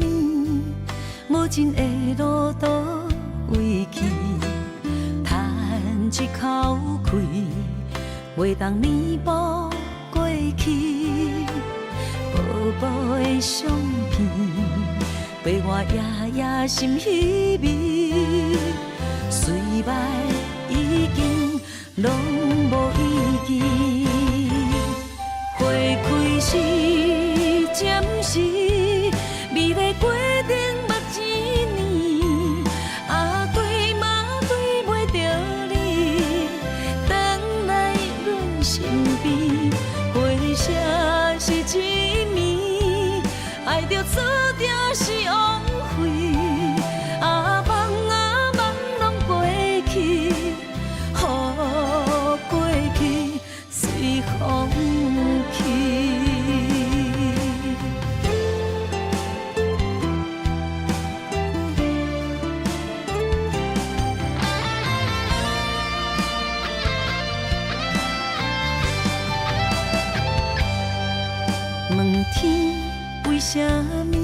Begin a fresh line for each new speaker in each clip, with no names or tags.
物，无尽的路都为去，叹一口气，袂当弥补过去。薄薄的相片，陪我夜夜心稀微，虽然已经拢无意义。花开时，暂时，美丽过程目一年，对嘛对袂着你，回来阮身边，回声是一暝，爱着注定是枉费，梦拢过去，予过去随风去。问天为什么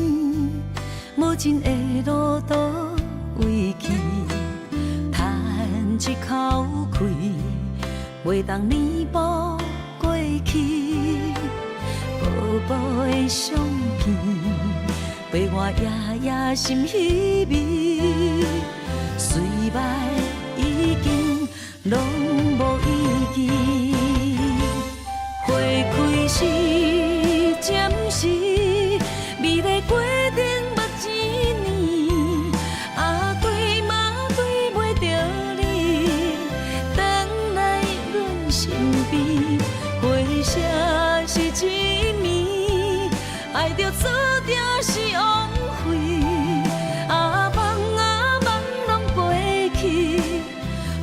无尽的路都为去，叹一口气，袂当弥补过去。薄薄的相片，陪我夜夜心稀微，虽然已经拢无意义。花开时，暂时，美丽过程目一年，对嘛对袂着你，回来阮身边，回声是一暝，爱着注定是枉费，梦拢过去，予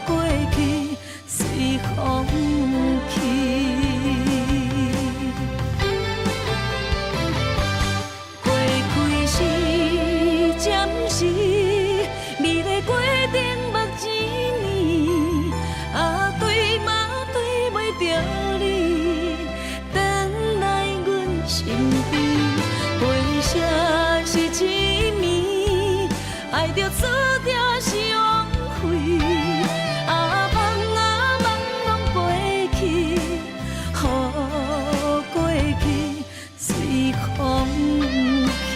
过去随风去。花开时，暂时，美丽过程目一年，对嘛对袂着你，回来阮身边，回声是一暝，爱着注定是枉费，梦拢过去，予过去随风去。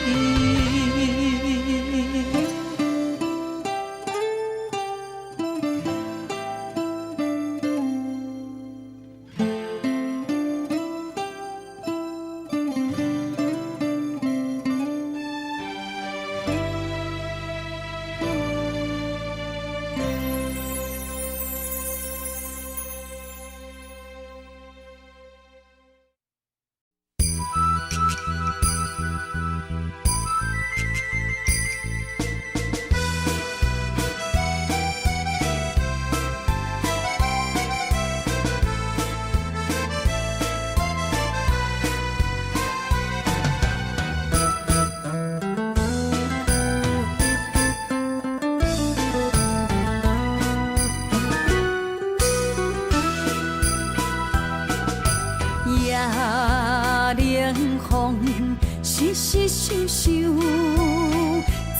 夜冷风，细细想想，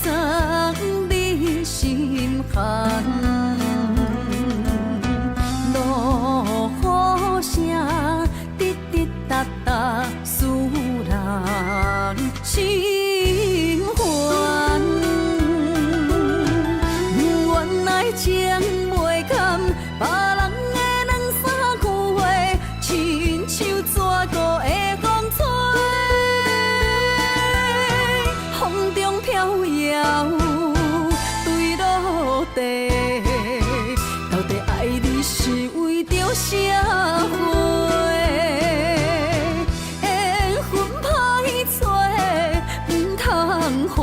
藏你心坎。落雨声，滴滴答答，使人心烦。原来情袂堪，别人的两三句话，亲像蛇孤的风吹，风中飘摇，对落地。到底爱你是为着啥货？缘分歹找，唔通予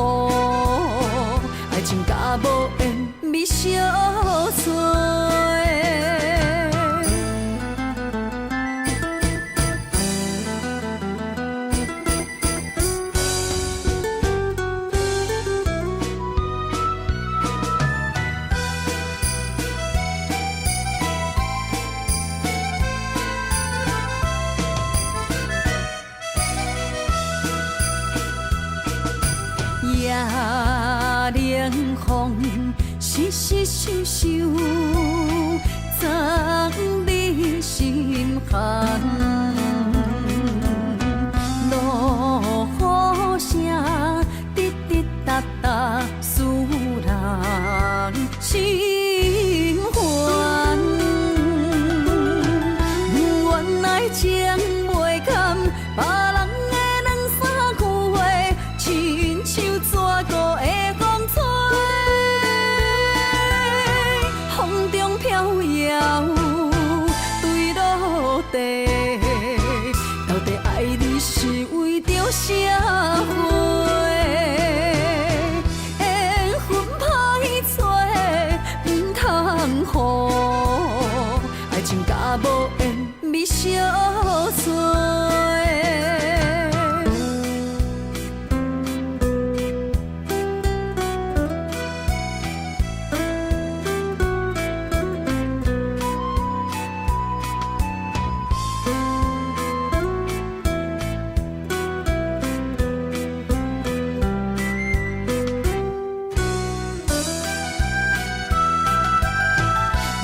爱情甲无缘咪相随。你想想，藏你心坎。落雨声滴滴答答，使人心烦。原来情袂堪，别人的两三句话，亲像蛇孤的风吹，风中飘摇，坠落地。到底爱你是为着社会？缘分歹找，唔通予爱情甲无缘咪相随。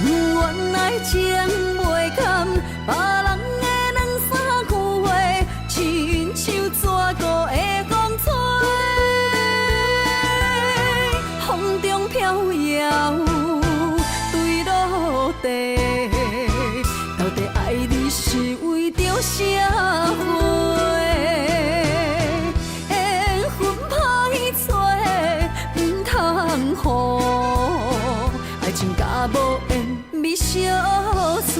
原来情袂堪，别人的两三句话，亲像蛇孤的风吹，风中飘摇，坠落地。到底爱你是为着社会？缘分歹找，唔通予爱情甲无缘咪相随。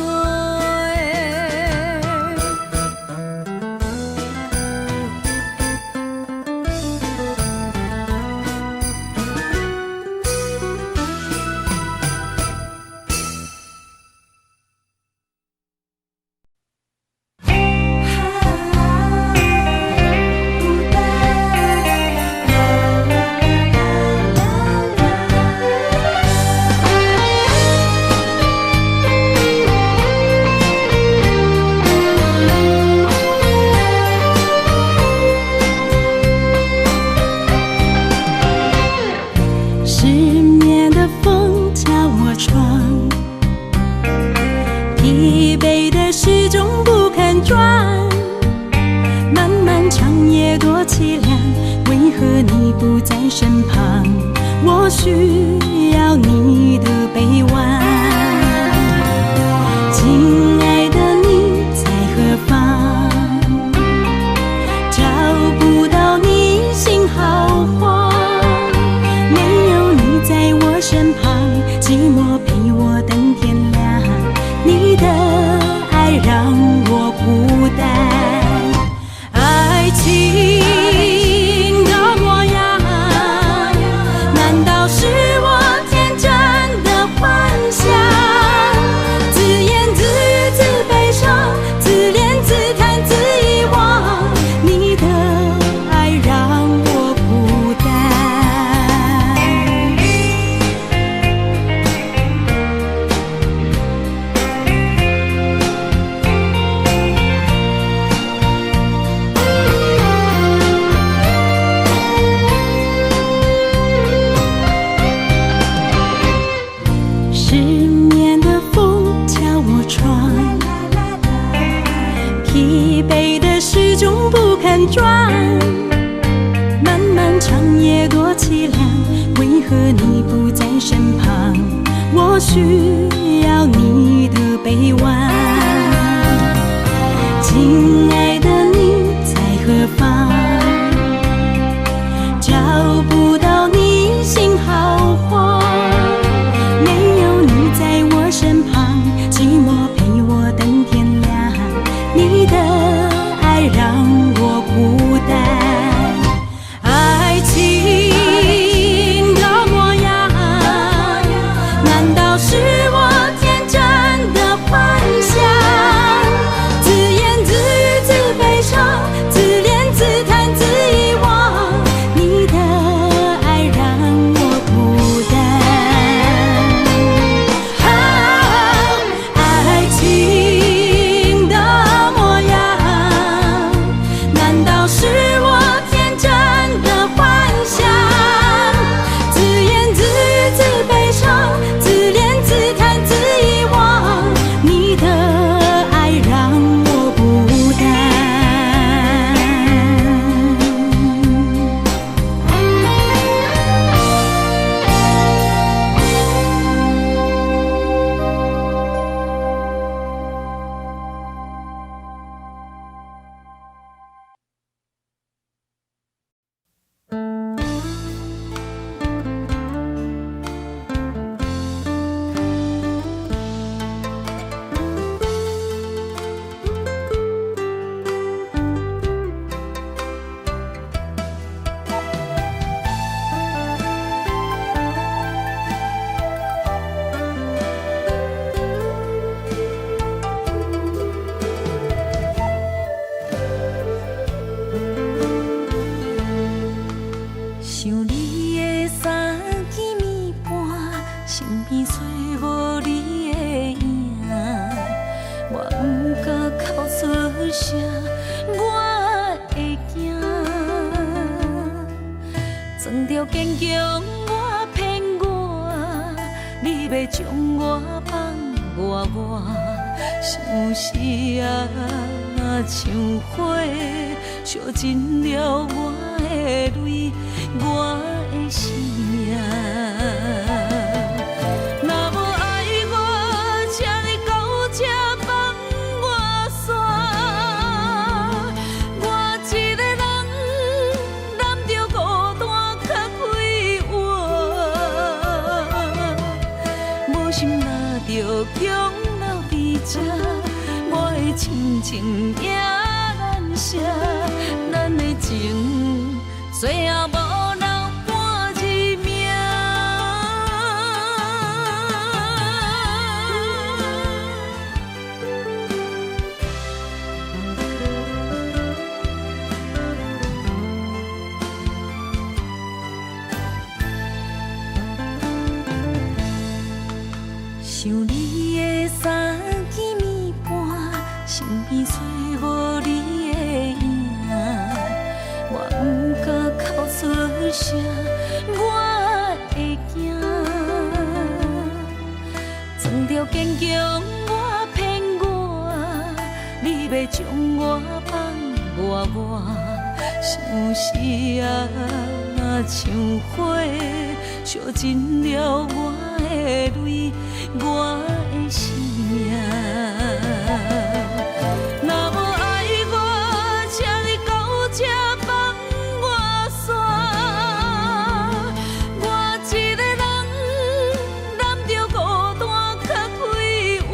疲惫的时钟不肯转，漫漫长夜多凄凉，为何你不在身旁？我需要你的臂弯。亲爱的，你在何方？找不到你心好慌，没有你在我身旁，寂寞陪我等天亮。你的爱让我孤单，爱情的模样，难道是我天真的幻想？自言自语自悲伤，自怜自叹自遗忘，你的爱让我孤单。失眠的风敲我窗，疲惫的时钟不肯转，漫漫长夜多凄凉，为何你不在身旁？我需要你的臂弯。亲爱的，你在何方？找不到你心好慌，没有你在我身旁，寂寞陪我等天亮，你的爱让我孤单。爱情的模样，难道是我天真的幻想？装着坚强，我骗我，你要将我放我，像是啊，像火烧尽了我的泪，我的生命。若无爱我，请你到这放我煞。我一个人揽着孤单较快活，无心若着强留伫这，我的亲情也难舍，咱的情最后无留半字命。想你的三更暝半，身边找无你的影，我不敢哭出声，我会惊。装着坚强，我骗我，你要将我放我，像是啊，像火烧尽了我的泪，我的生命。若无爱我，请你到这放我煞。我一个人揽着孤单较快活，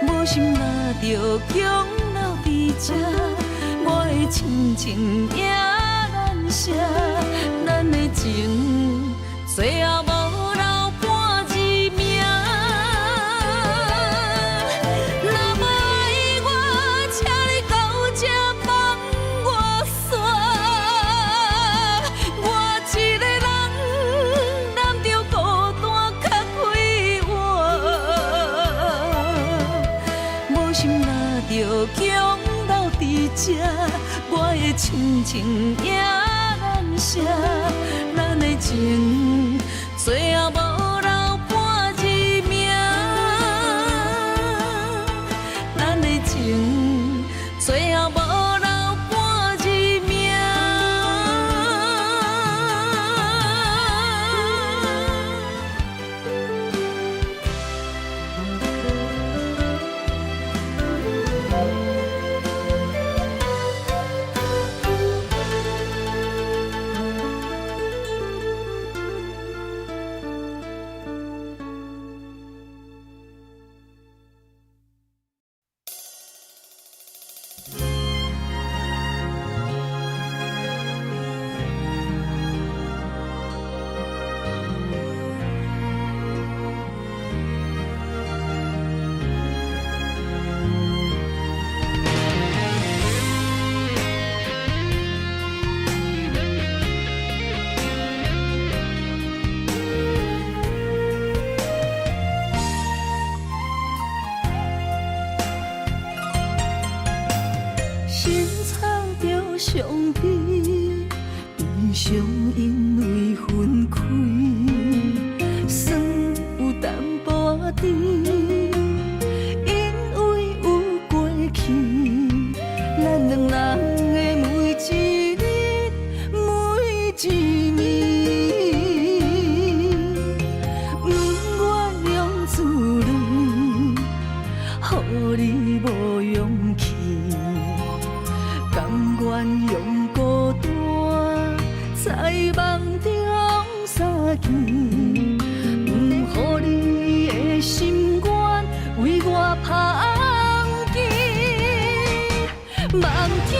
无心若着强留伫这，我的亲情也难舍，咱的情最后无留半字命。若无爱我，请你到这放我煞。我一个人揽着孤单较快活，无心若着强留伫这，我的亲情也难舍，咱的情最后无留半字命，咱的情最后无留半字命。深藏着伤悲，悲伤因为分开，酸有淡薄甜，因为有过去，咱两人的每一日每一暝，不愿用自泪，予你无勇气。甘愿用孤单，在梦中相见，不予你的心愿为我芳枝。梦天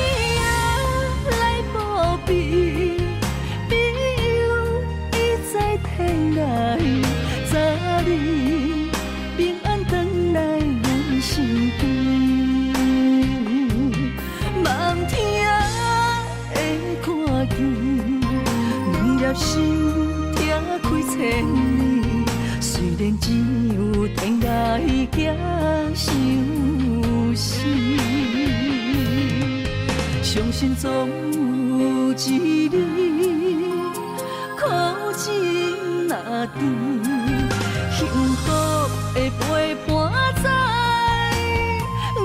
来报备，朋友已在天外，早日平安回来阮身边。梦听会看见，两粒心听开千里。虽然只有天涯行相思，相信总一日，苦情若甜，幸福的陪伴在阮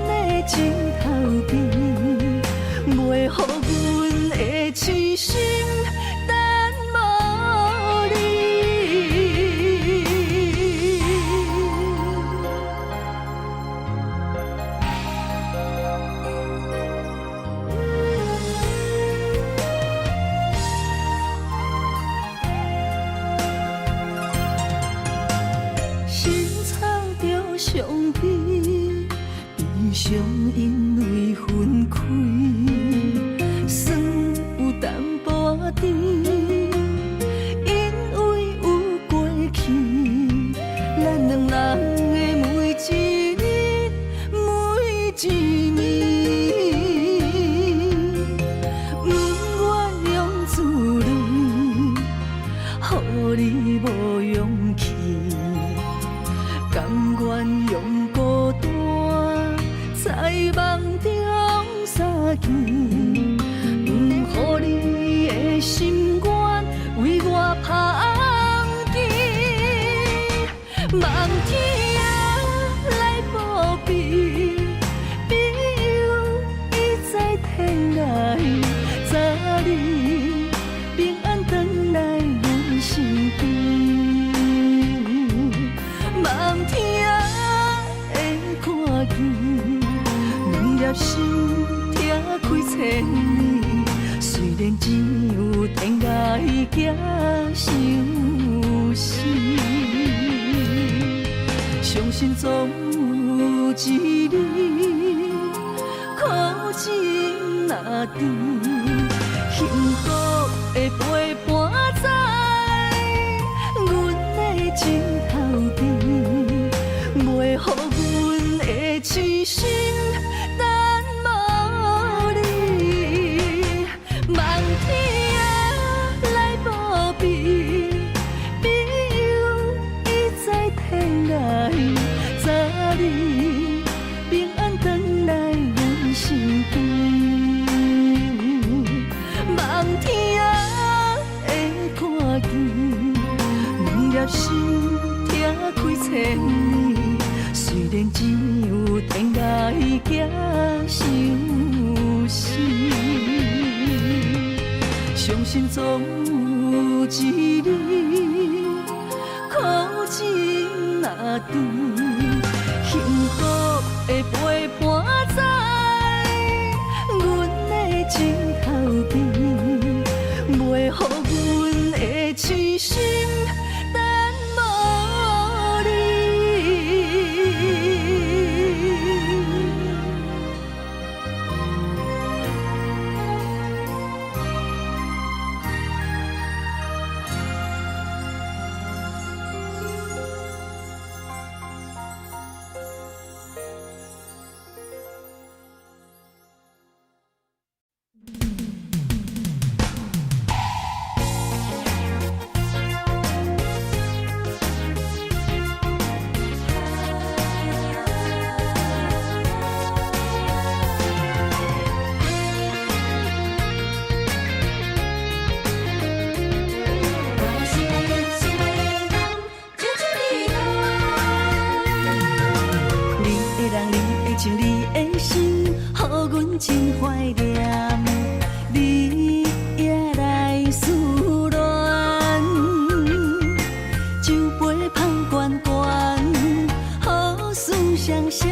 的枕头边，袂予阮的痴心等无你。伤悲，悲伤因为分开，酸有淡薄仔甜，因为有过去，咱两人的每一日，每一暝，不愿用自泪，予你无勇气。甘愿用孤单，在梦中相见，不予你的心愿为我芳枝。望天啊来保庇，庇佑伊在天涯，早日平安回来阮身边。望天会看见，两粒心拆开千里。虽然只有天涯行相思，相信总有一日，苦情若甜，幸福会陪伴在阮的枕头边。袂予阮的痴心等无你，望天来保庇，庇佑伊在天涯，早日平安回来阮身边。望天会看见，两粒心拆开千里。虽然只有天涯行相思，相信总有一日，苦情若甜，幸福会陪伴在阮的枕头边，袂予阮的痴心等无你。真怀念，你也来思恋，酒杯捧悬悬，好事双双，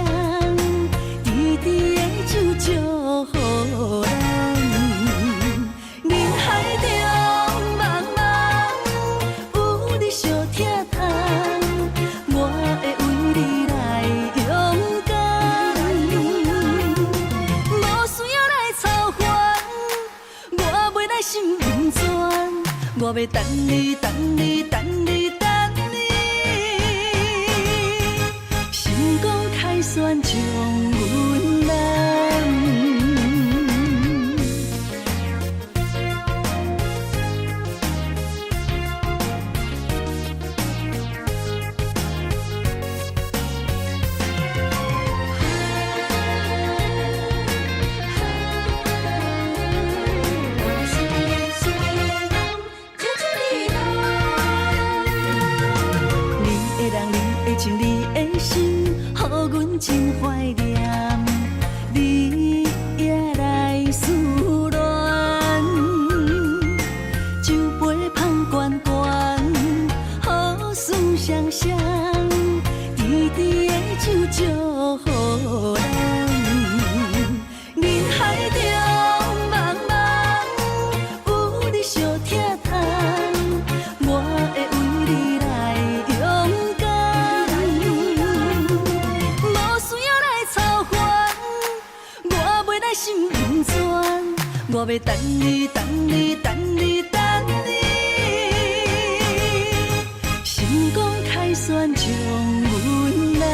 甜甜的酒祝福咱。人海中茫茫，有你相疼痛，我会为你来勇敢。无需要来操烦，我袂来心温泉，我要等你，等你，等你，等你。心光开旋将阮揽。我要等你，等你，等你，等你，成功凯旋将阮揽。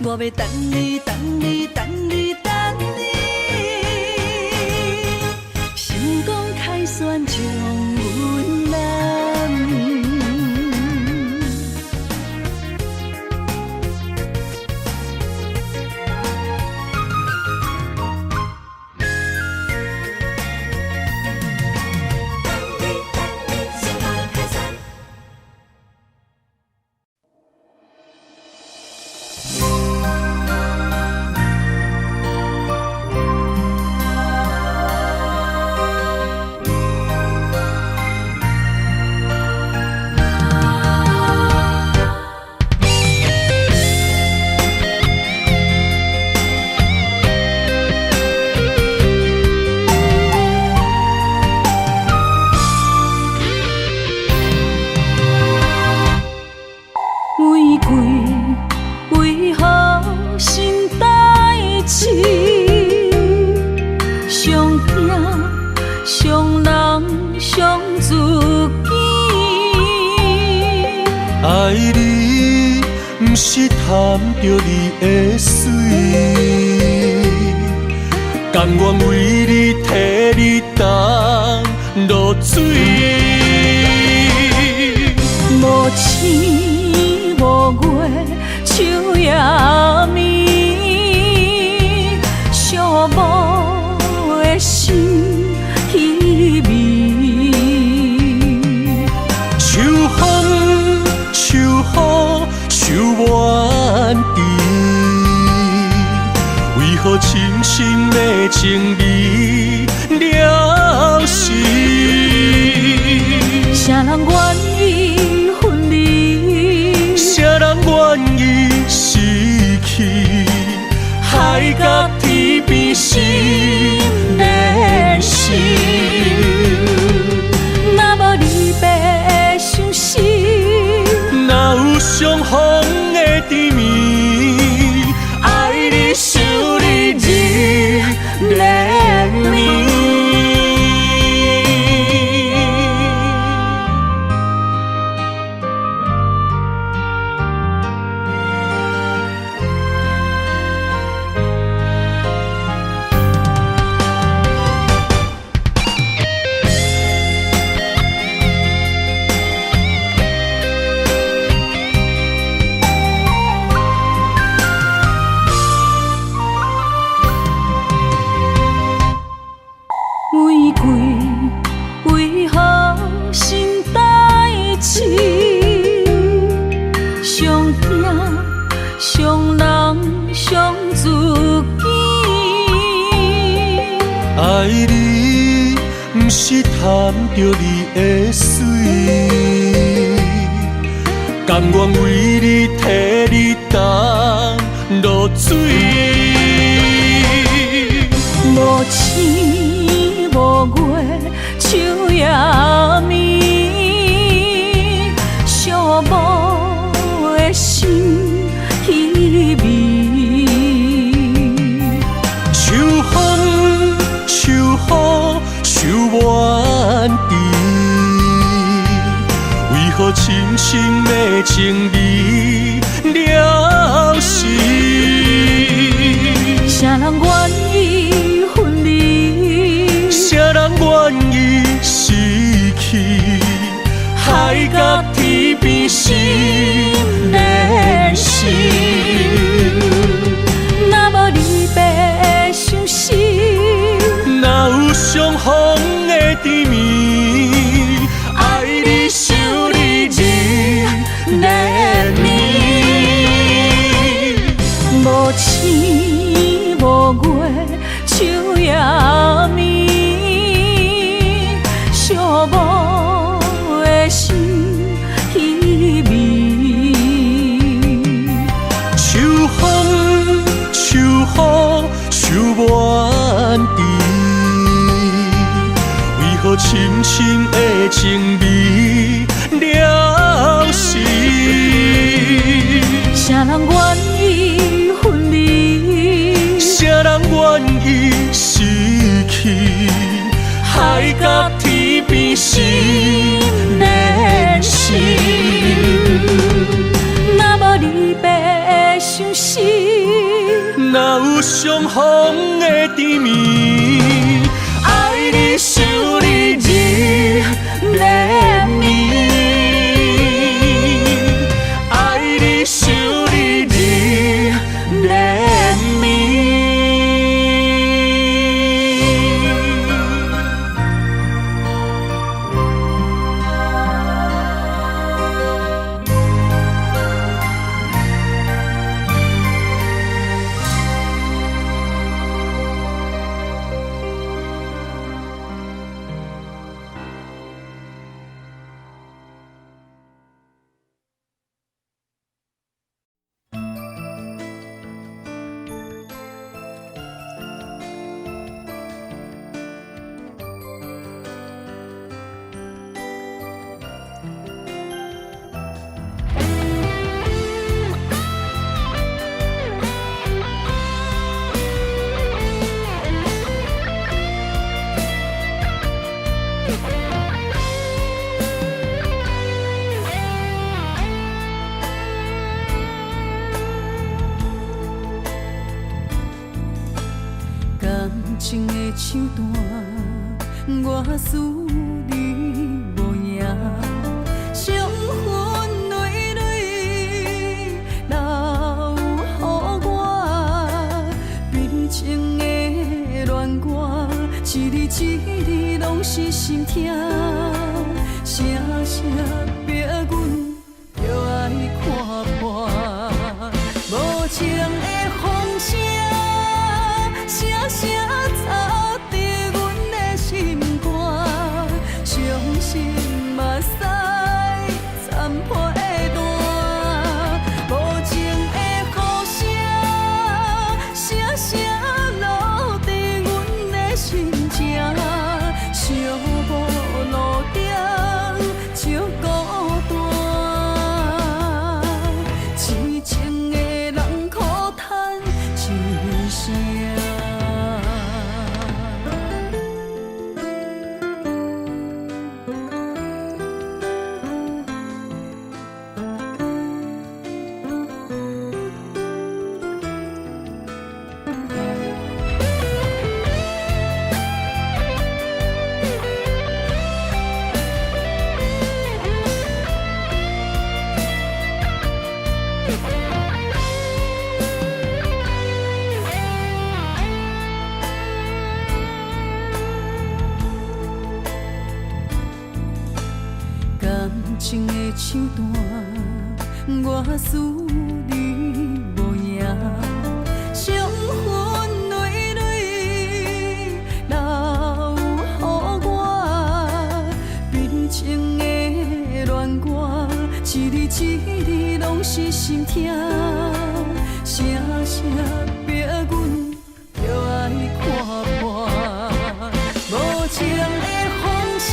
我要等你，等你，等你，等你，成功凯旋将阮揽。
爱你，不是贪着你的水，甘愿为你替你担落水。
无星无月，秋夜暝，寂寞的心稀微。
秋风，秋雨，秋满地，为何深深的情义了时？
啥人愿意分离？
啥人愿意失去？海角天边心连心。
若无离别伤心，
哪有相逢的甜蜜？爱你想你日连绵。
玫瑰为何心代志？上疼上人上自己。
爱你，不是贪着你的水，甘愿为你替你担落水。
无星无月，秋夜暝，寂寞的心稀微。
秋风，秋雨，秋满地，为何深深的情义了时？
啥人愿意分离？
啥人愿意失去？海角天边心连心。
若无离别伤心，
哪有相逢的甜蜜？爱你想你日深深的情味了时，
啥人愿意分离？
啥人愿意失去？海角天边心连心。
若无离别的相思，
哪有相逢的甜蜜？爱你想你日连绵，爱你想你日连绵。
感情的手段，我思你无影，伤痕累累，留予我悲情的恋歌，一字一字拢是心痛，声声逼阮着爱看破，无情的风声。声声吵伫阮的心肝，伤心嘛使残破的弹，无情的雨声，声声落伫阮的心情，寂寞路顶就孤单，痴情的人苦叹一声。感情的手段，我思你无影，伤痕累累，留予我悲情的恋歌，一字一字拢是心痛，声声逼阮着爱看破，无情的风声。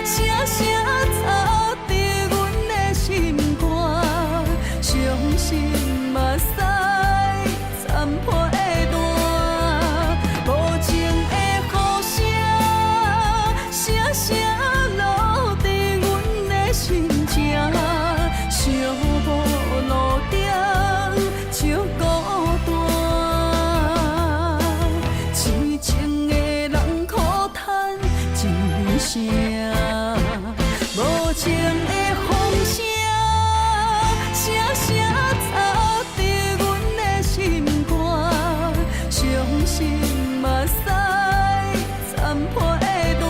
声声吵伫阮的心肝，伤心嘛使残破的弹，无情的雨声，声声落伫阮的心情，寂寞路顶就孤单，痴情的人苦叹一声。无情的风声，声声吵伫阮的心肝，伤心嘛使残破的弹，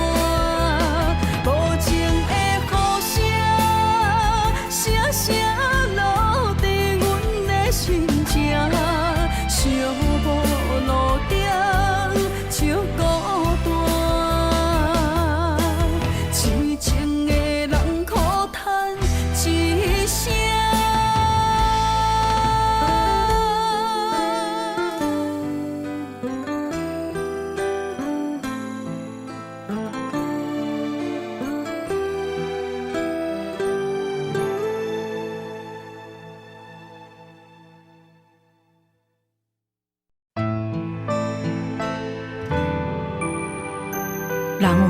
无情的雨声，声声落伫阮的心情，寂寞路顶就孤单。痴情的人苦叹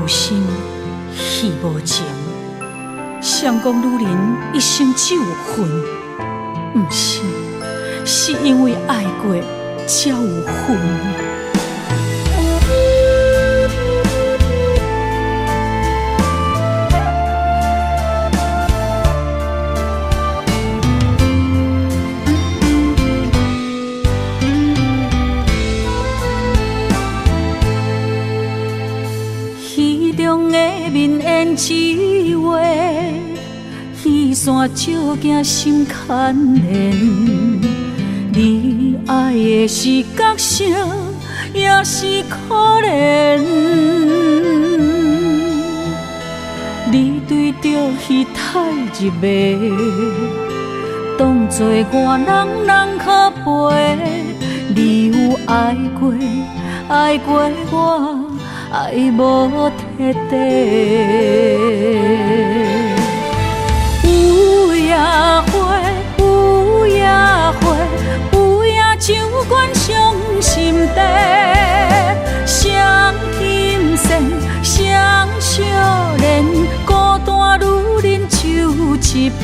无心，戏无情。想讲女人一生只有恨，不是，是因为爱过才有恨。戏中的面演一话，戏线照镜心牵连。你爱的是角色，也是可怜。你对着戏太入迷，当作我人可陪。你有爱过，爱过我。爱无彻底，有夜花，有夜花，有夜酒馆伤心地，双心线，双少年，孤单女人酒一杯。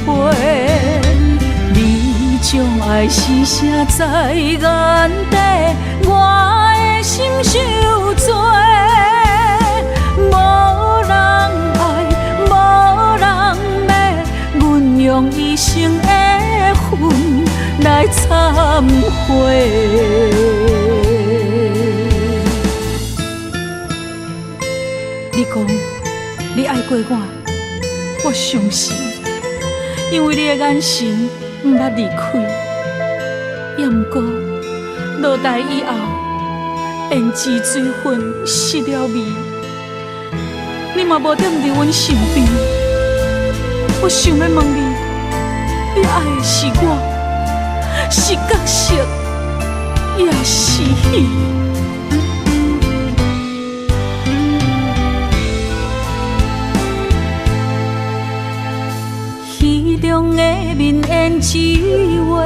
你将爱是写在眼底，我的心受罪。用一生的恨来忏悔。你讲你爱过我，我相信，因为你的眼神不捌离开。也不过落台以后，胭脂水粉失了味，你嘛无踮伫阮身边。我想要问你，你爱的是我，是角色，也是戏。戏中的面演一话，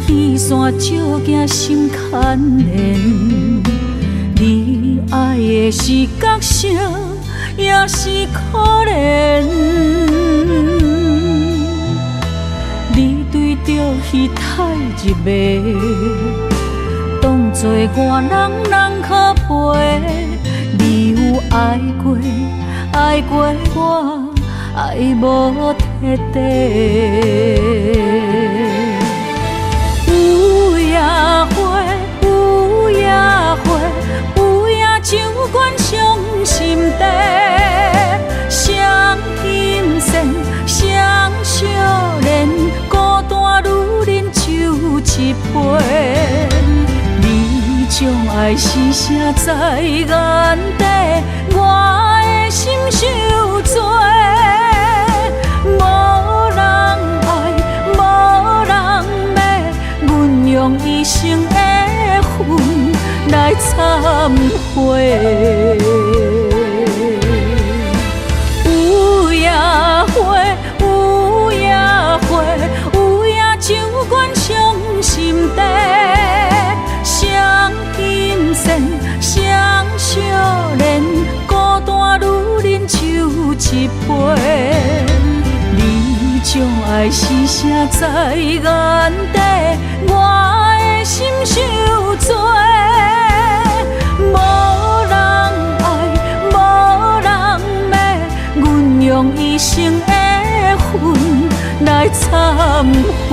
戏线照镜心牵连。你爱的是角色，也是可怜。你对着戏太入迷，当作我人可陪。你有爱过，爱过我，爱无彻底。有夜花，有夜花，有夜酒馆伤心地。双心线，双少年，孤单女人酒一杯。你将爱是写在眼底，我的心受罪。无人爱，无人要，阮用一生的恨来忏悔。有夜花，有夜花，有夜酒馆伤心地。双心线，双少年，孤单女人酒一杯。你将爱是写在眼底，我的心受罪。无人爱，无人要，阮用一生的恨来忏悔。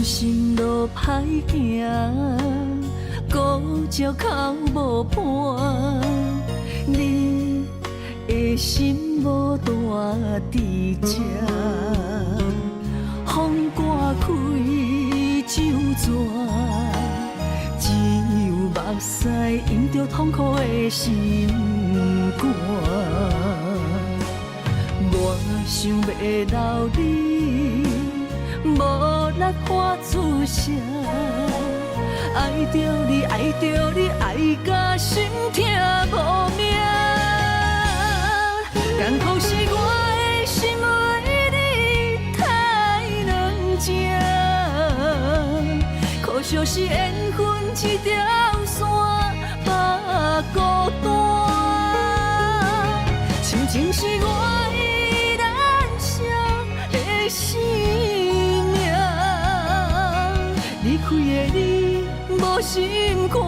心路歹行，孤照口无伴，你的心无大伫这，风刮开酒泉，只有目屎淹着痛苦的心肝。我想要留你，无力发出声。爱着你，爱着你，爱甲心痛无命。艰苦是我的心为你太软情，可惜是缘分一条线把孤单。亲情是我依然伤的生命，离开的你无心肝，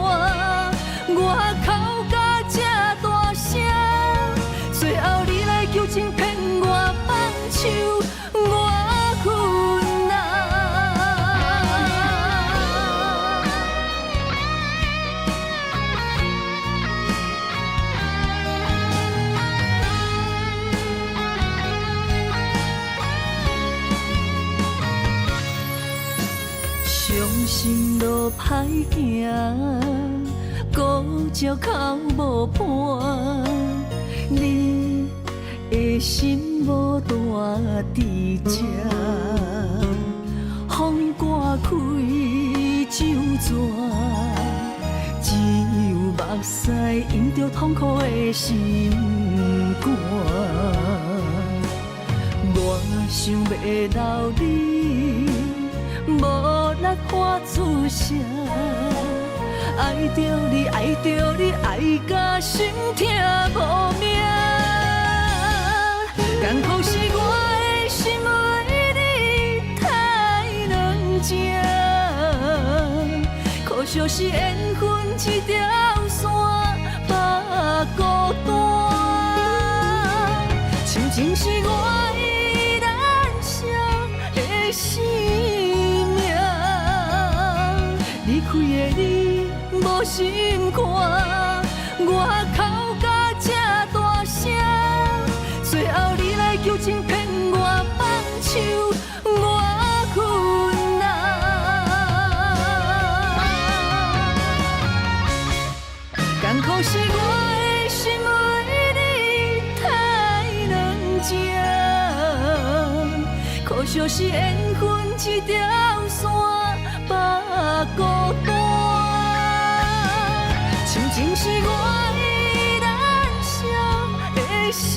我哭甲这大声，最后你来求情骗我放手，我困难。伤心路歹行，孤照口无伴，你的心无大伫这，风刮开酒泉，只有目屎淹着痛苦的心肝。我想要留你，无力发出声。爱着你，爱着你，爱甲心痛无命。艰苦是我的心为你太软情，可惜是缘分一条线把孤单。亲情是我依然伤的生命，离开的你无心肝，我哭甲这大声，最后你来求情骗我放手，我困难。艰苦是我的心为你太软情，可惜是缘分一条线把孤单。亲情是我依然伤的生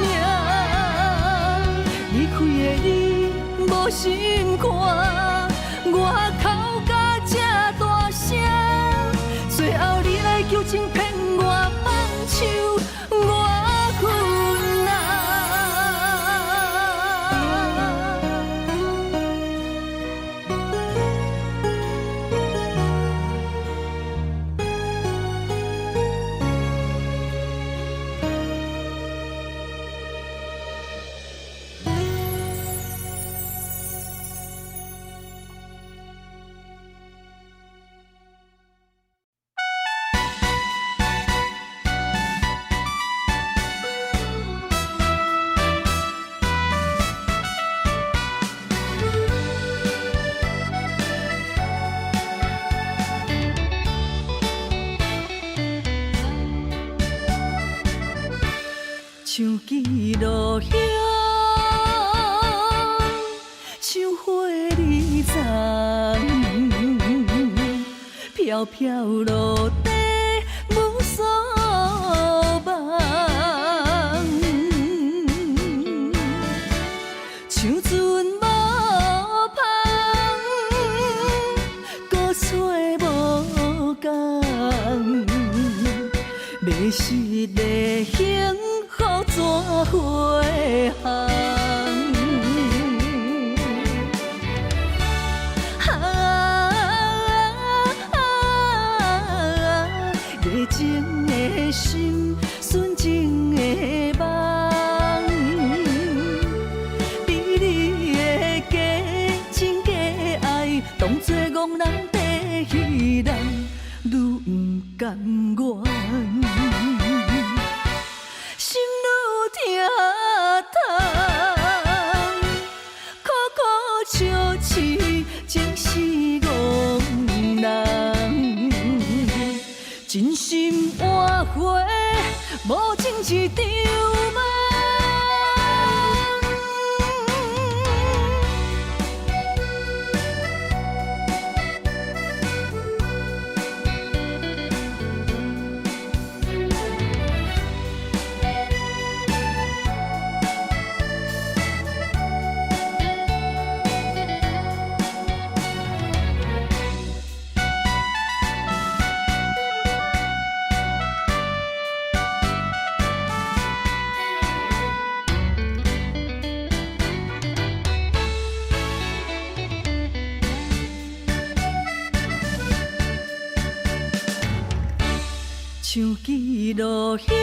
命，离开的你无心肝，我哭甲这大声，最后你来求情骗我放手，我困难。像记录香，像花儿丛，飘飘落地无所望，像船无帆，搁吹无讲，迷失的幸福怎回航？热情的心，纯情的梦，比你的假情假当作憨人地戏人，愈不甘愿，心愈疼痛，苦苦笑痴，情是憨人，真心换回无情一场梦。像记录遐，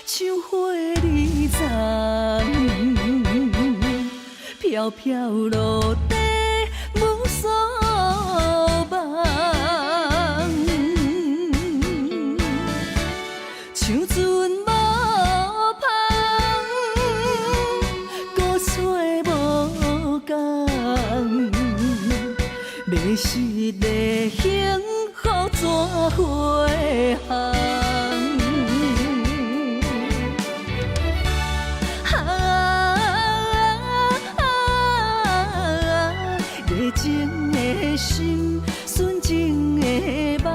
像花儿丛，飘飘落地无所望，像船无帆，孤吹无讲，迷失的幸福怎回航？热情的心，纯情的梦，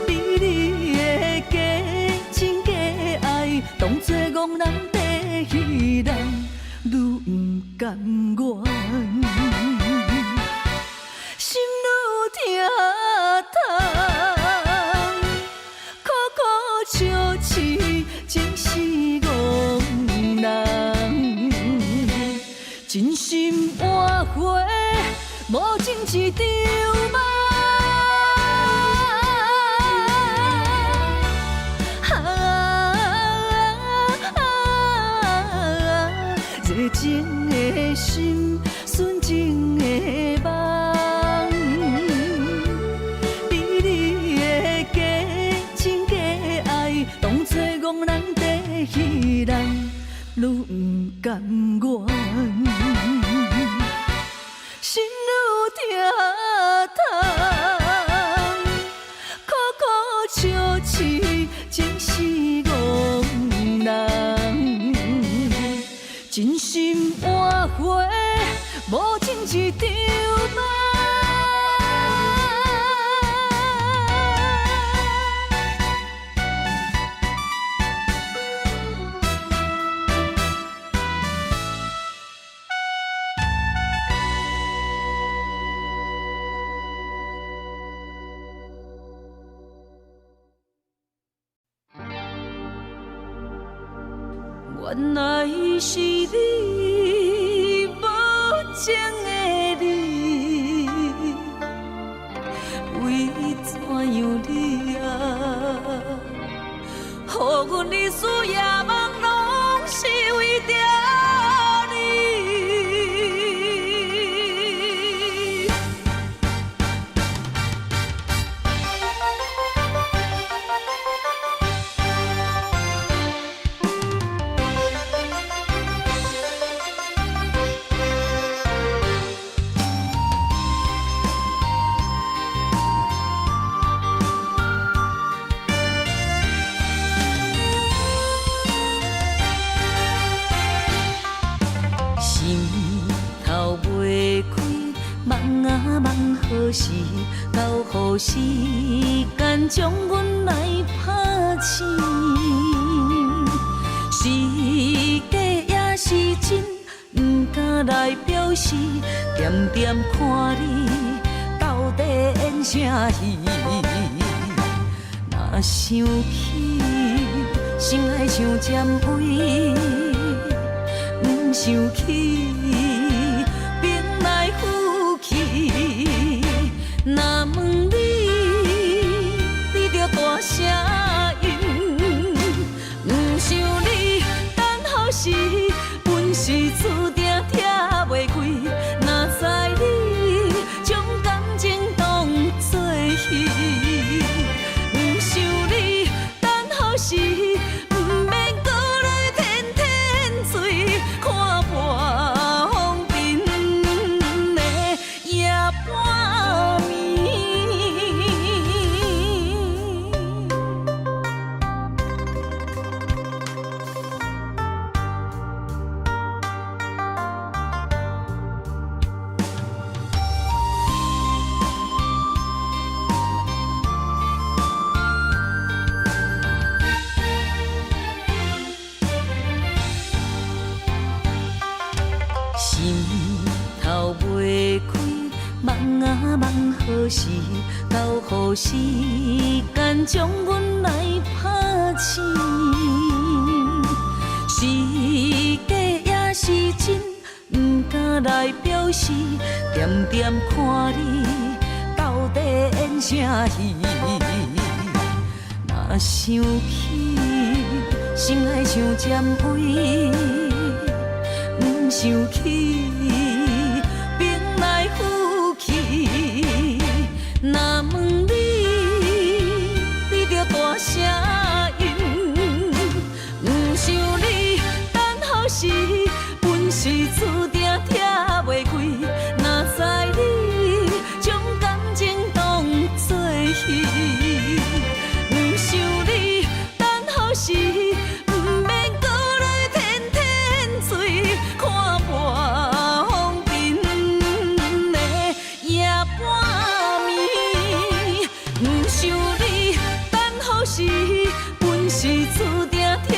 比你的假情假爱，当作憨人地戏人，愈不甘愿。心愈疼痛，苦苦笑痴，情是憨人，真心换回无情一场梦。热情的心，纯情的梦，比你的假情假爱，当作憨人地戏人，愈不甘愿，心愈疼痛，苦苦笑痴，情是憨人，真心换回无情一场梦。原来是你，无情的你，为怎样你啊？予阮日思夜梦，拢是为着你。好时，到予时间将阮来拍醒。是假也是真，不敢来表示。点点看你到底演啥戏？若想起，心爱像尖尾，不想起。若问你，你着大声应，不想你等候时，阮是注定头袂开，梦啊梦何时到？予时间将阮来拍醒。是假也是真，不敢来表示，点点看你到底演啥戏。若想起，心爱像占位，不想起，兵来虎去。若问你，你着大声应，不想你等好时，本是注定拆袂开。若知你将感情当作戏，不想你等好时，不免搁来天天醉，看破风尘的夜半暝。不想你等好时，本是注定拆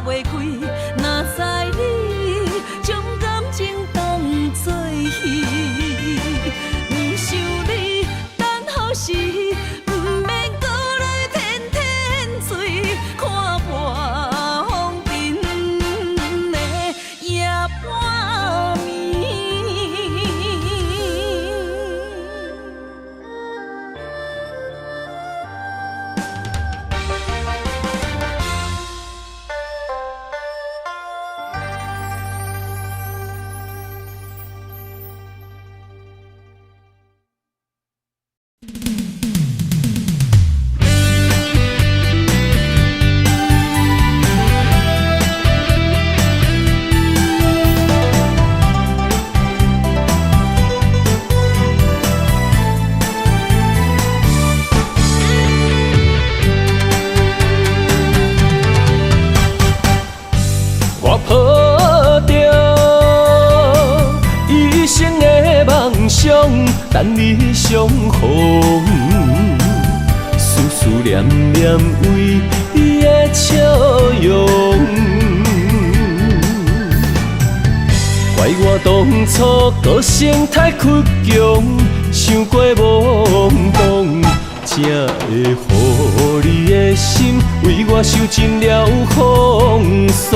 袂开。若知你将感情当作戏，不想你等好时，不免搁来天天醉，看破风尘的夜半暝。
我抱着一生的梦想，等你相逢，思念念为你的笑容。怪我当初个性太倔强，想过懵懂，才会予你的心为我受尽了风霜。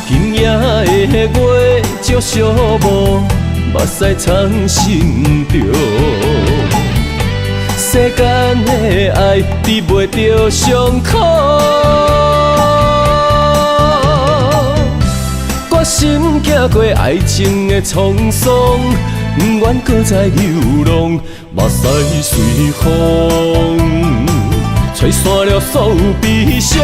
今夜的月照寂寞，目屎藏心中。世间的爱治袂着伤苦，我心行过爱情的沧桑，不愿搁再流浪，目屎随风吹散了所有悲伤。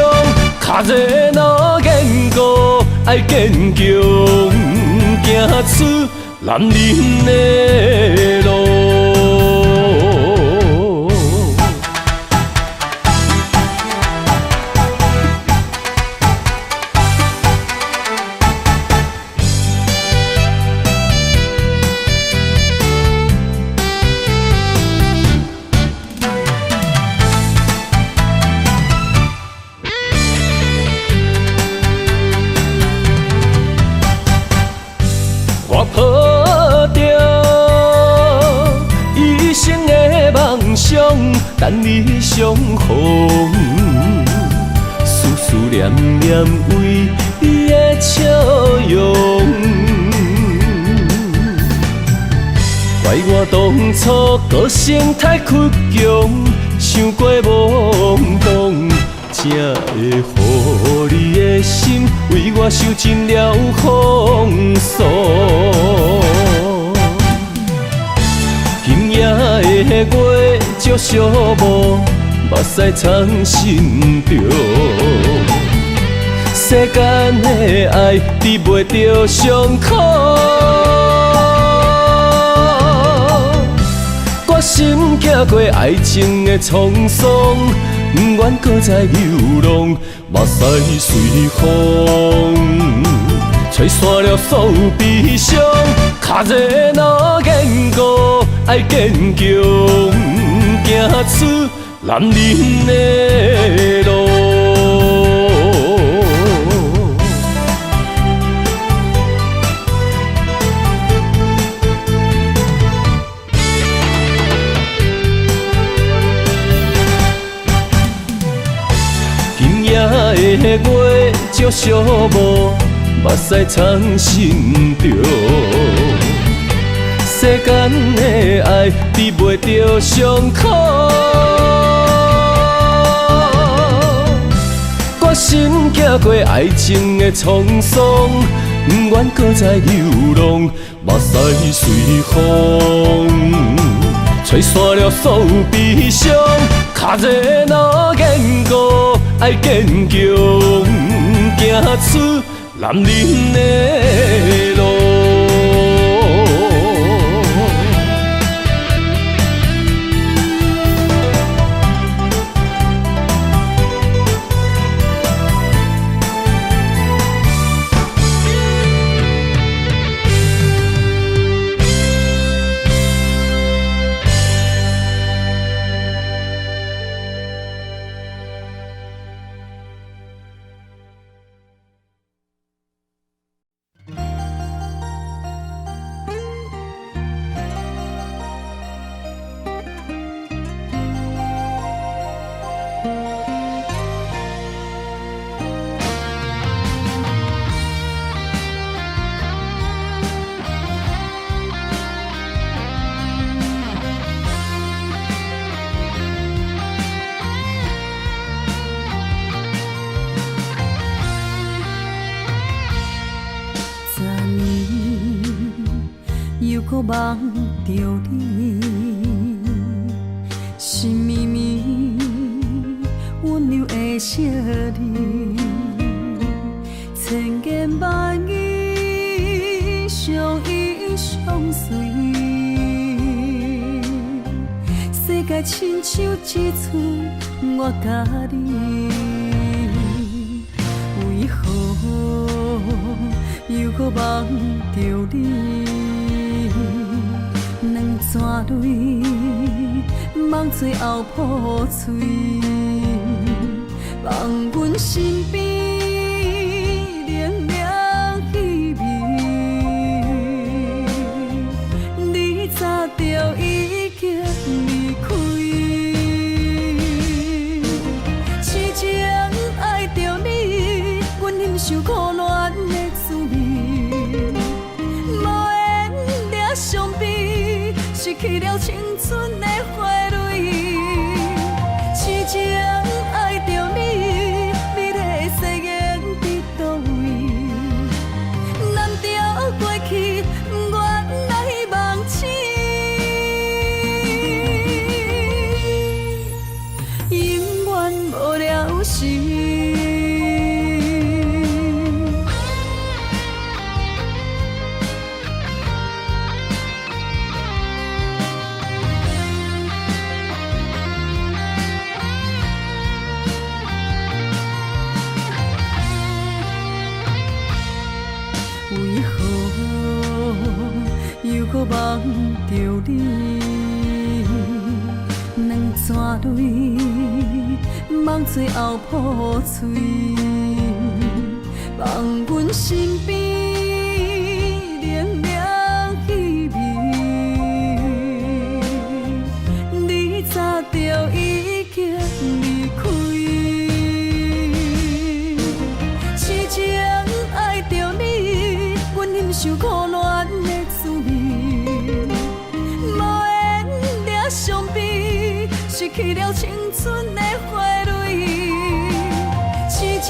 脚热若坚固，爱坚强，行出男人的路。我抱着一生的梦想，等你相逢，思念念为你的笑容。怪我当初个性太倔强，想过懵懂，才会予你的心为我受尽了风霜。今夜的月照寂寞，目屎藏心中。世间的爱治袂着伤苦，我心行过爱情的沧桑，不愿搁再流浪，目屎随风吹散了所有悲伤。脚热若坚固，爱坚强，行出男人的路。着寂寞，目屎藏心中。世间的爱治袂着伤口，决心行过爱情的沧桑，不愿搁再流浪，目屎随风，吹散了所有悲伤。脚热若坚固，爱坚强，行出男人的路。
搁梦着你，心绵绵温柔的笑脸，千言万语相依相随，世界亲像一寸我甲你，为何又搁梦着你？两串泪，梦最后破碎，放阮身边凉凉气味。你早就已经离开，痴情爱着你，阮忍受苦恋的滋味，无缘抓伤悲。失去了青春的花蕊，痴情爱着你，美丽的誓言伫倒位？难调过去，不愿来忘记，永远无了时。为何又搁梦着你？两串泪，梦最后破碎，放阮身边凉凉气味。你早就已经离开，痴情爱着你。忍受苦恋的滋味，无缘抓伤悲，失去了青春的花蕊。痴情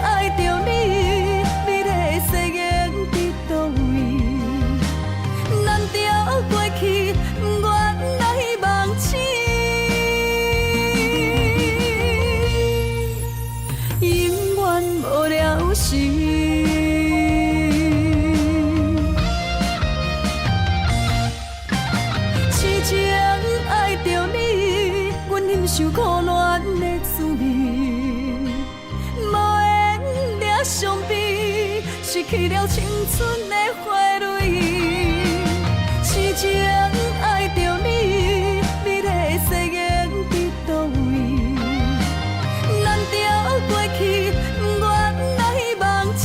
爱着你，美丽的誓言伫倒位？难调过去，不愿来忘记，永远无了时。受苦恋的滋味，无缘抓伤悲，失去了青春的花蕊。痴情爱着你，美丽的誓言伫倒位？难调过去，不愿来忘记，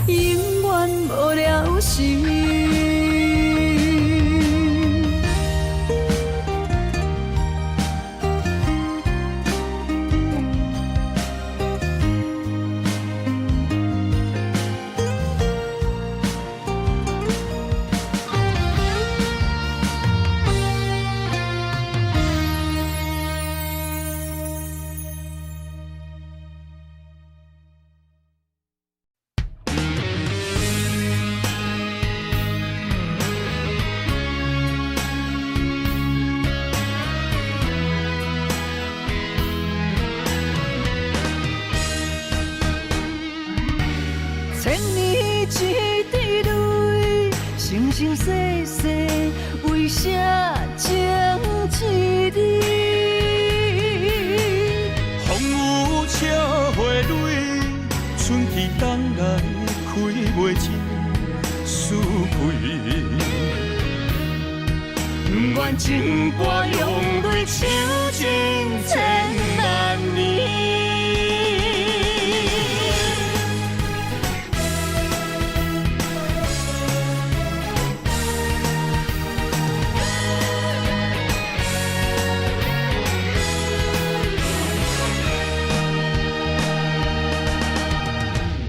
永远无了时。千年一滴泪，生生世世为啥情一你？
风雨车花蕊，春去冬来开袂尽思开。不愿情歌用泪抽尽千万年。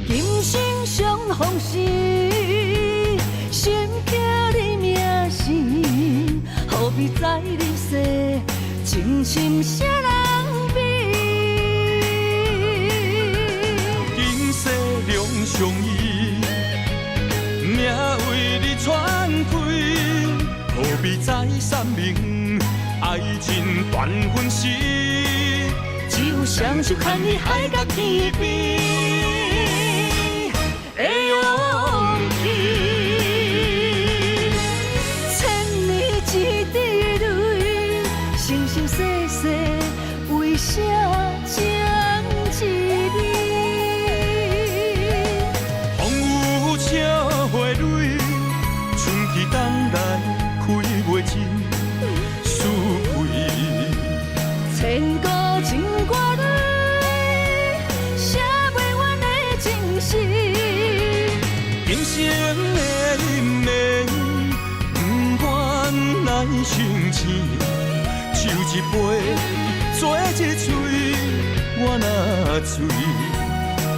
今生相逢时，心刻你名字，何必在你世，情深谁人比？
今世两相依，命为你传开，何必再三明？爱情断分时，只有双手牵你海角天边的勇气。
千年一滴泪，生生世世为啥情一你？
风雨车花蕊，春去冬来开袂尽思开。
千古情歌里，写袂完的情诗。
今生的姻缘，不愿来相见，手一杯，做一嘴，我若醉，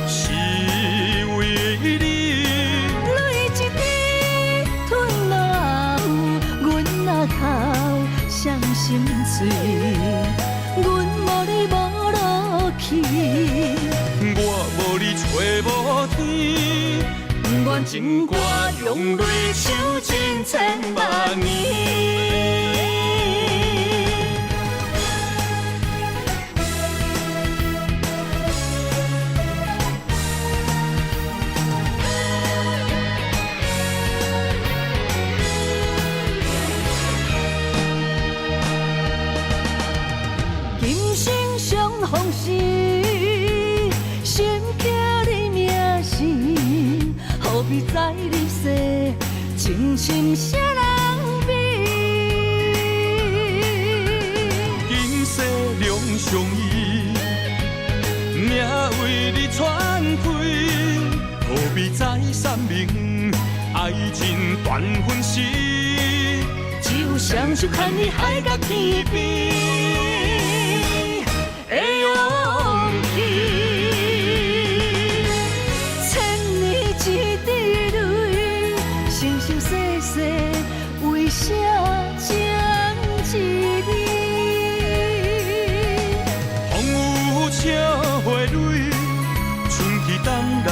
是为你。
泪一滴吞落喉，阮若哭伤心碎，阮无你无路去，
我无你找无天。不愿情歌用泪抽尽千万年。
今生相逢时，心刻你名字，何必在你世，情深谁人比？
今世两相依，命为你传开，何必再三明？爱情断分时，只有双手牵你海角天边的勇气。
千年一滴泪，生生世世为啥情一你？
风雨车花蕊，春去冬来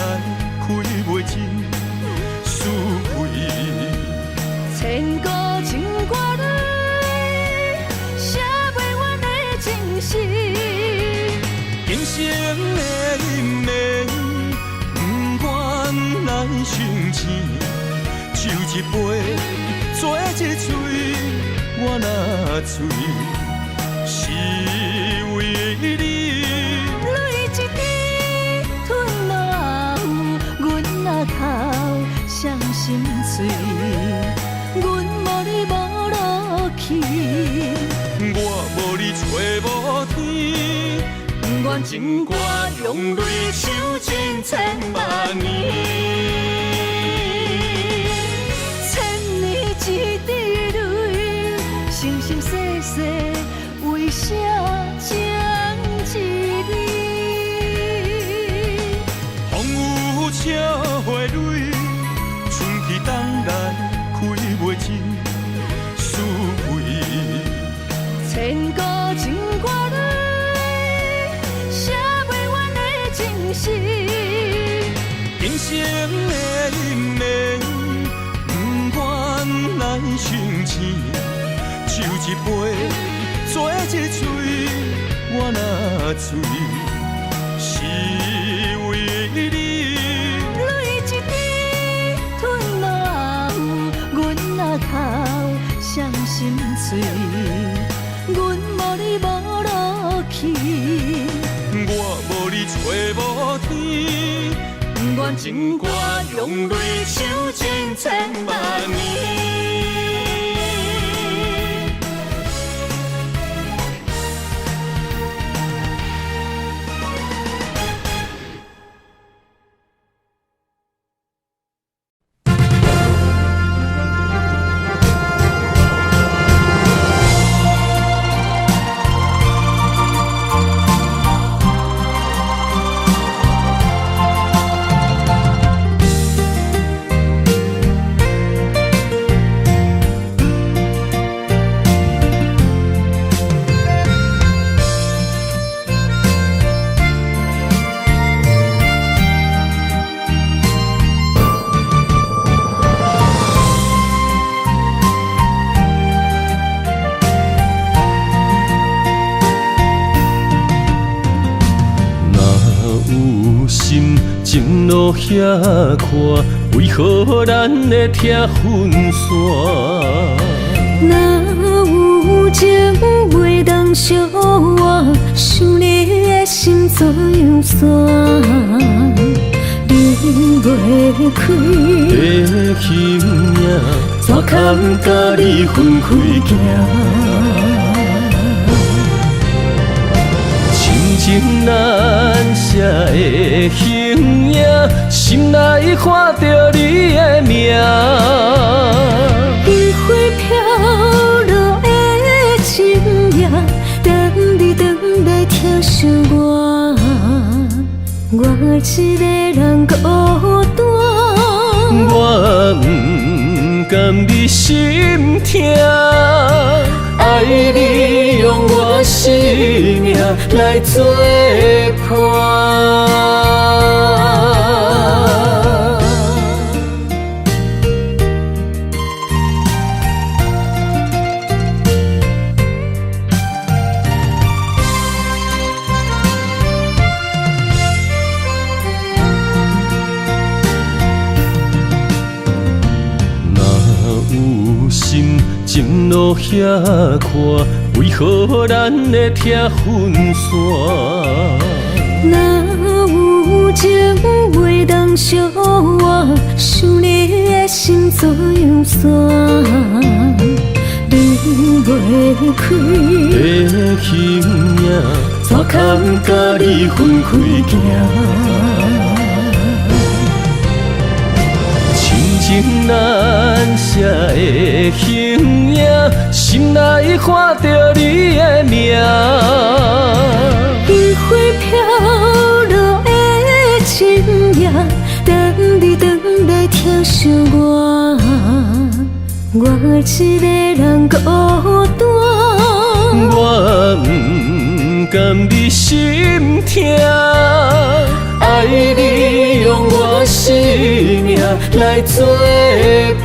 开袂尽思开。
千古情歌里，写袂完的情诗。
今生的姻缘，不愿来相见，手一杯，做一嘴，我若醉，是为你。
泪一滴吞落喉，阮若哭伤心碎，阮无你无路去，
我无你找无天。不愿情歌用泪抽尽千万年。
千年一滴泪，生生世世为啥情一你？
风雨车花蕊，春去冬来开袂尽思开。
千古情歌里，写袂完的情诗。
今生的姻缘，不愿来相见，手一杯，做一嘴，我若醉，是为你。
泪一
无天，愿情歌用泪唱千千万年。
情路遐宽，为何咱会拆分散？
若有情袂当相换，想你的心怎样散？离袂开
的形影，怎堪甲你分开行？情难舍的形影，心内看着你的名。
烟花飘落的深夜，等你回来疼惜我，我一个人孤单。
我不甘你心痛。爱你用我生命来作伴。情路遐宽，为何咱会拆分散？
若有情袂当相换，想你的心怎样散？离袂开
的形影，怎堪甲你分开行？情难舍的形影，心内看着你的名。
烟花飘落的深夜，等你回来疼惜我，我一个人孤单。
我不甘你心痛。爱你用我生命来作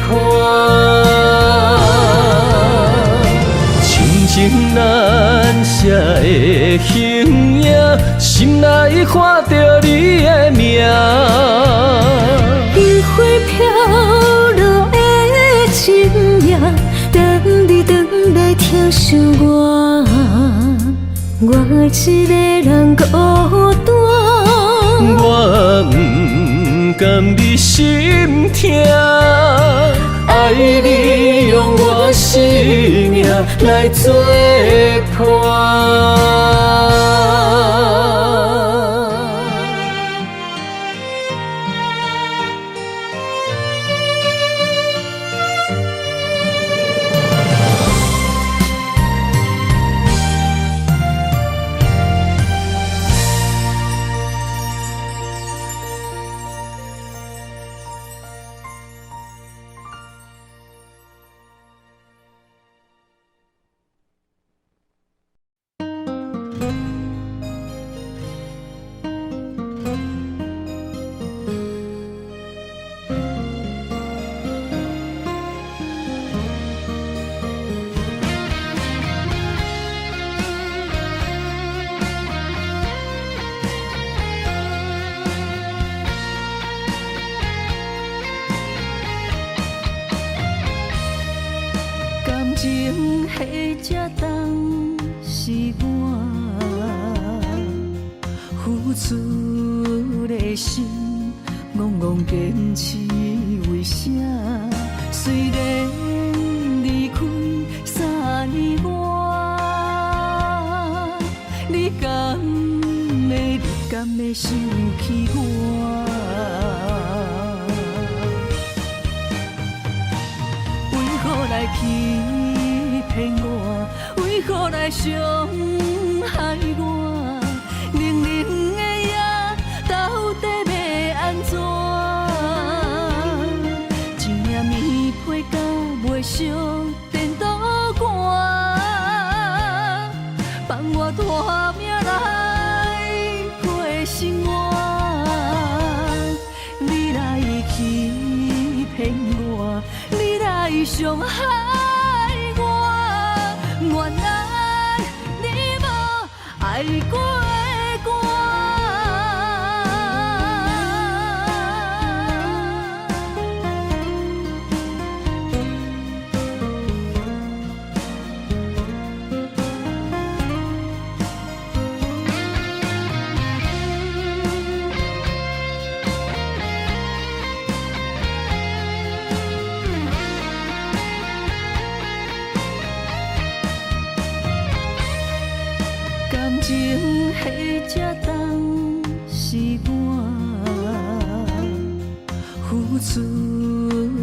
伴，情难舍的形影，心内看着你的名。
烟花飘落的深夜，等你回来疼惜我，我一个人孤单。
我不甘你心痛。爱你用我生命来作伴。
的心，戆戆坚持为啥？虽然离开3年外，你敢会想起我？为何来欺骗我？为何来伤害我？冷冷的夜，到底要安怎？一领棉被甲袂烧电脑汗，放我拖命来过生活。你来欺骗我，你来伤害我，原来你无爱过我。感情迄只当是我付出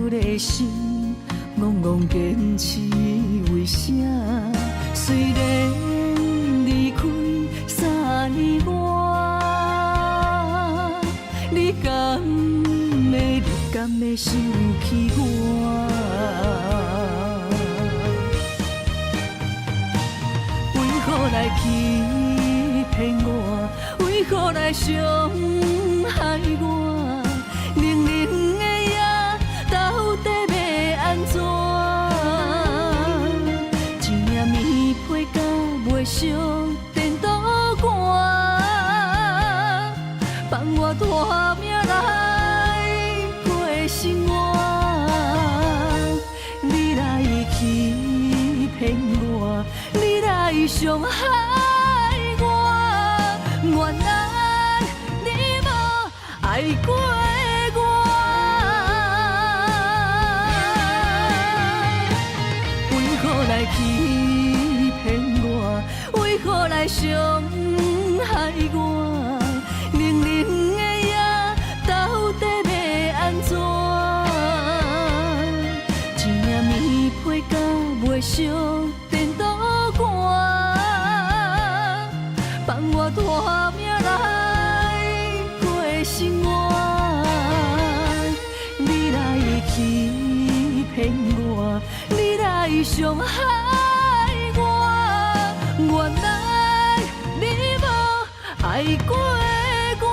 的心，戆戆坚持为啥？虽然离开3年外，你敢会想起我？为何来欺骗我？为何来伤害我？冷冷的夜，到底要安怎？一领棉被甲袂烧电脑汗，放我拖命来过生活。你来欺骗我，你来伤害我，原来你无爱过我。为何来欺骗我？为何来伤害我？冷冷的夜，到底要安怎？一领棉被甲袂烧电脑汗，放我拖命来过生活。你来欺骗我，你来伤害我，原来你无爱过我。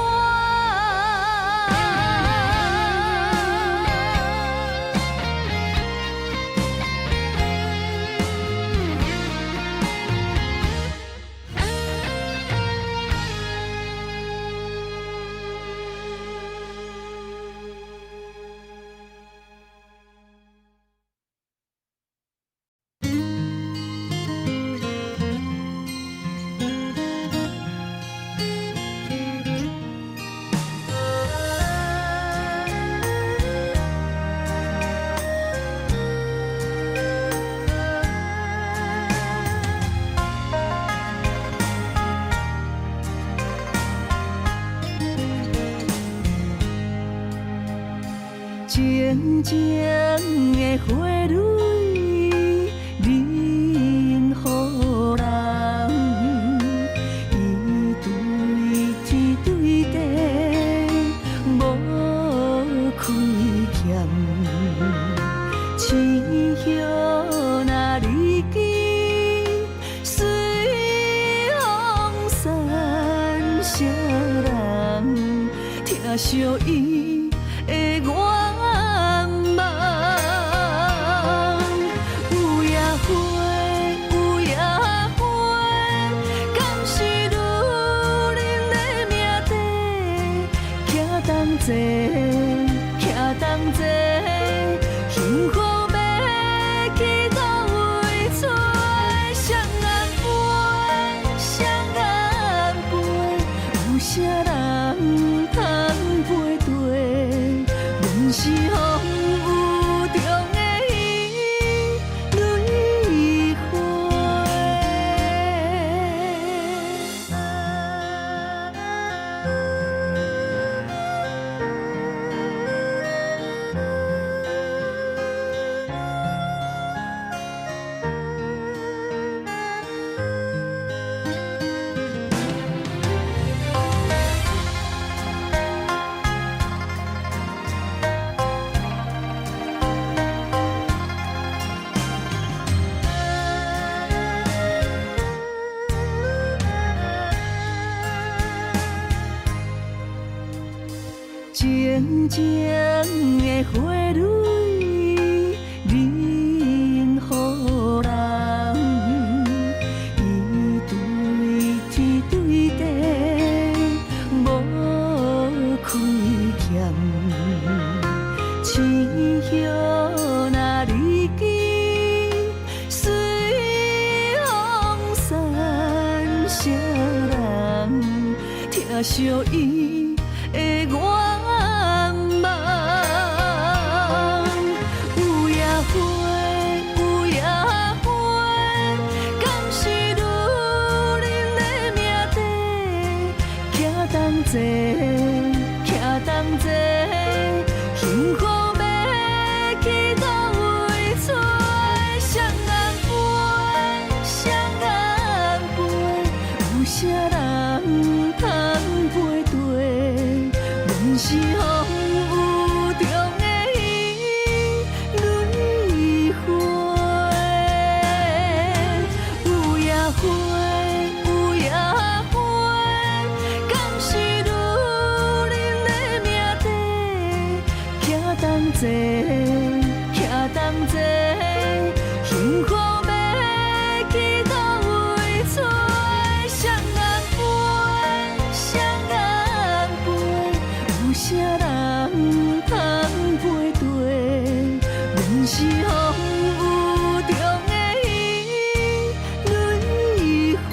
静静的花蕊，任予人伊对天对地无亏欠，青叶若离枝，随风散，谁人听惜伊的愿望？有野花，有野花，敢是女人的命题？徛同齐，徛同齐，幸福要去到位找双眼飞，双眼飞，有啥人通？静静的花蕊，任予人。伊对天对地，无亏欠。青叶若离枝，随风散，谁人听惜伊的愿望？有野花，有野花，敢是女人的命题？徛同齐，徛同齐，幸福要去倒位找？双眼飞，双眼飞，有啥人通陪对？阮是风雨中的伊，蕊花。有野花，有野花，敢是女人的命题？徛同齐，徛同齐，幸福要去倒位找？双眼飞，双眼飞，有啥人通陪对？阮是风雨中的伊，蕊花。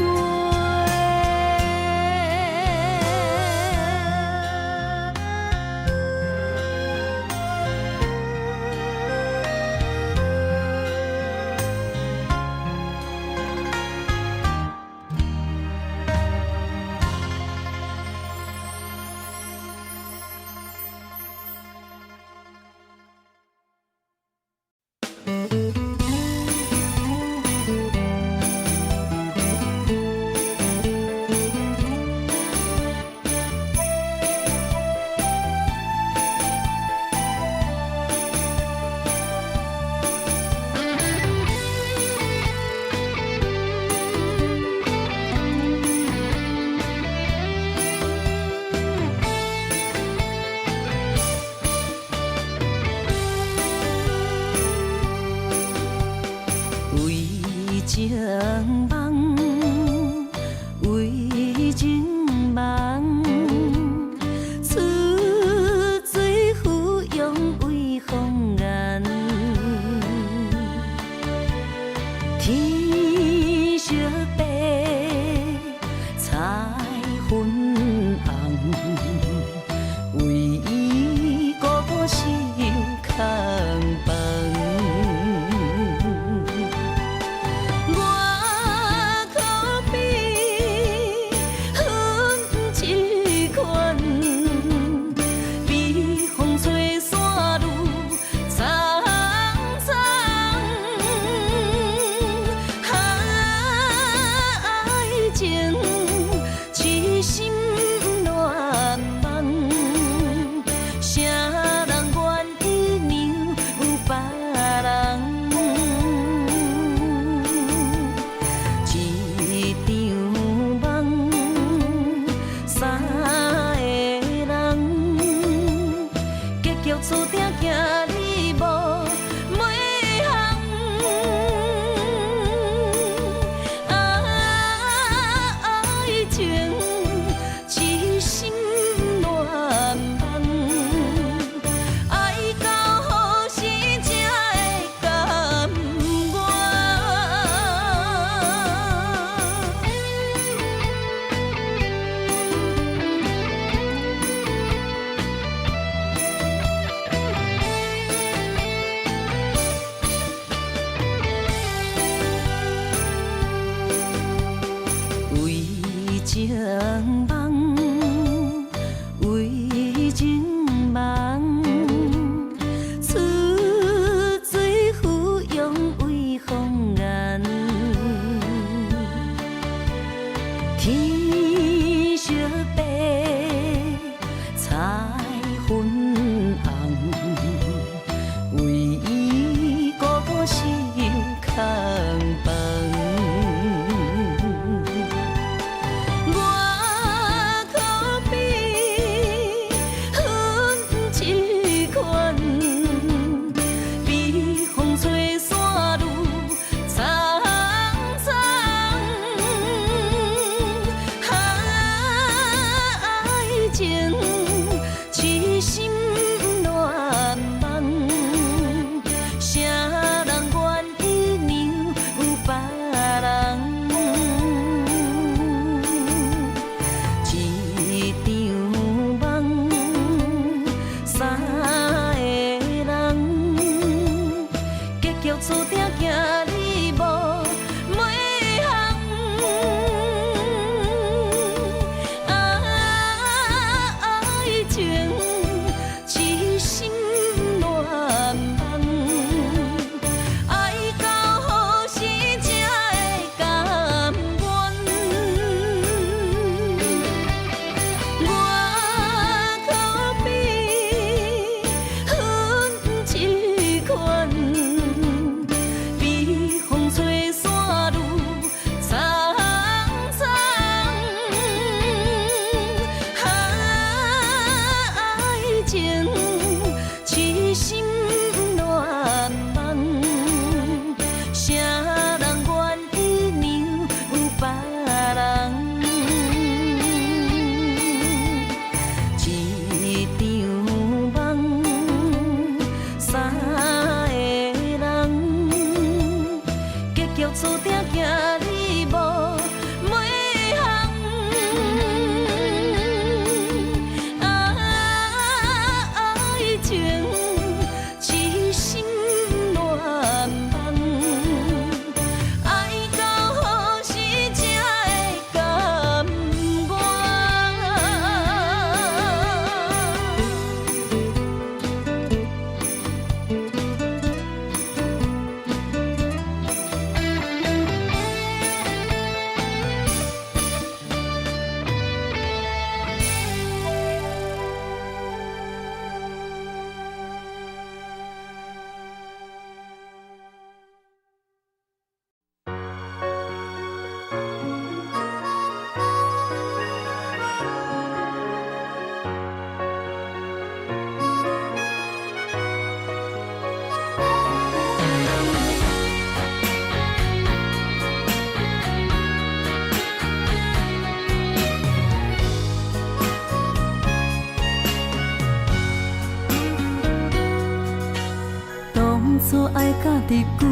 甲日久，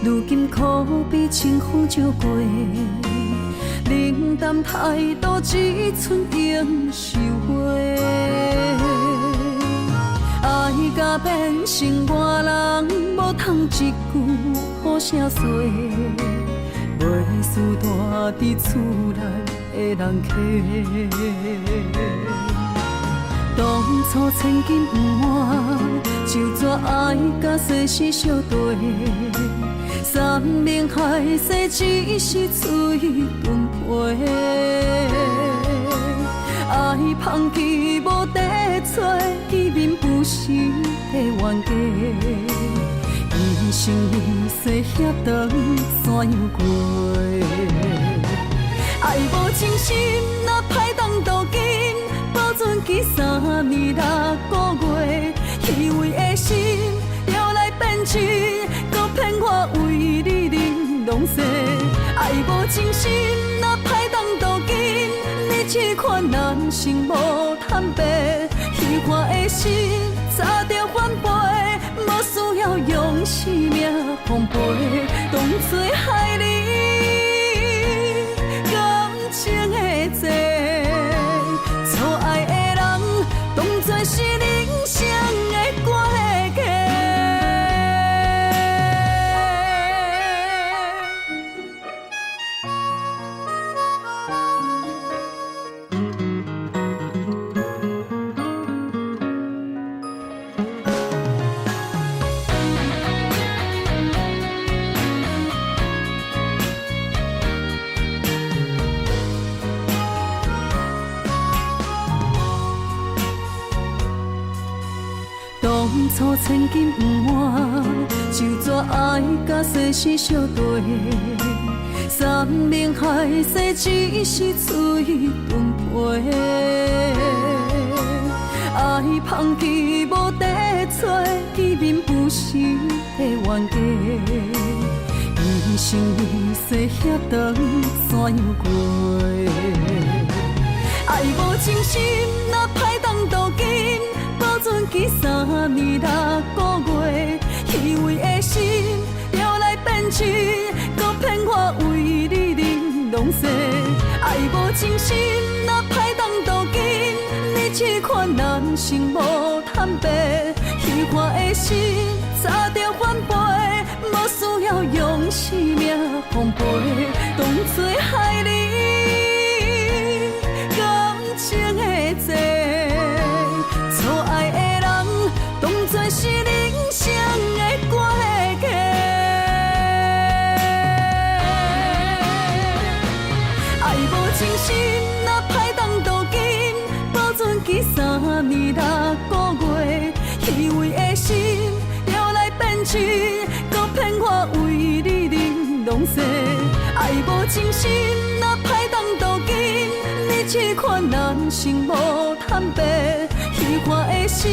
如今可比清风照过。冷淡态度只剩永收回。爱甲变成外人，无通一句好声说。袂输大伫厝内的人客。当初千金不换，就怎爱甲世事相对？山盟海誓只是嘴顿皮，爱放弃无地找，见面不是的冤家。一生一世遐长山犹过，爱无真心，若歹当渡金。保存记3年6个月，虚伪的心了来变真，搁骗我为你忍拢西。爱无真心，若歹当渡金，你这款人生无坦白，虚幻的心早着反背，无需要用生命奉陪，当作害你感情的债。爱的人，当作是人生的过客。当初千金不换，就怎爱甲世事相对？山盟海誓只是嘴顿皮，爱放弃无地找，见面不是的冤家。一生一世遐长山犹过，爱无真心，若歹当渡金。保存记3年6个月，虚伪的心了来变真，搁骗我为你忍拢西。爱无真心，若歹当渡金，你这款人生无坦白，虚幻的心早着反背，无需要用生命奉陪，当作害你感情的债。错爱的人，当作是人生的过客。爱无真心，若歹当渡金，保存记3年6个月，虚伪的心了来变真，搁骗我为你忍拢西。爱无真心，若歹当渡金，你这款人生无坦白。虚幻的心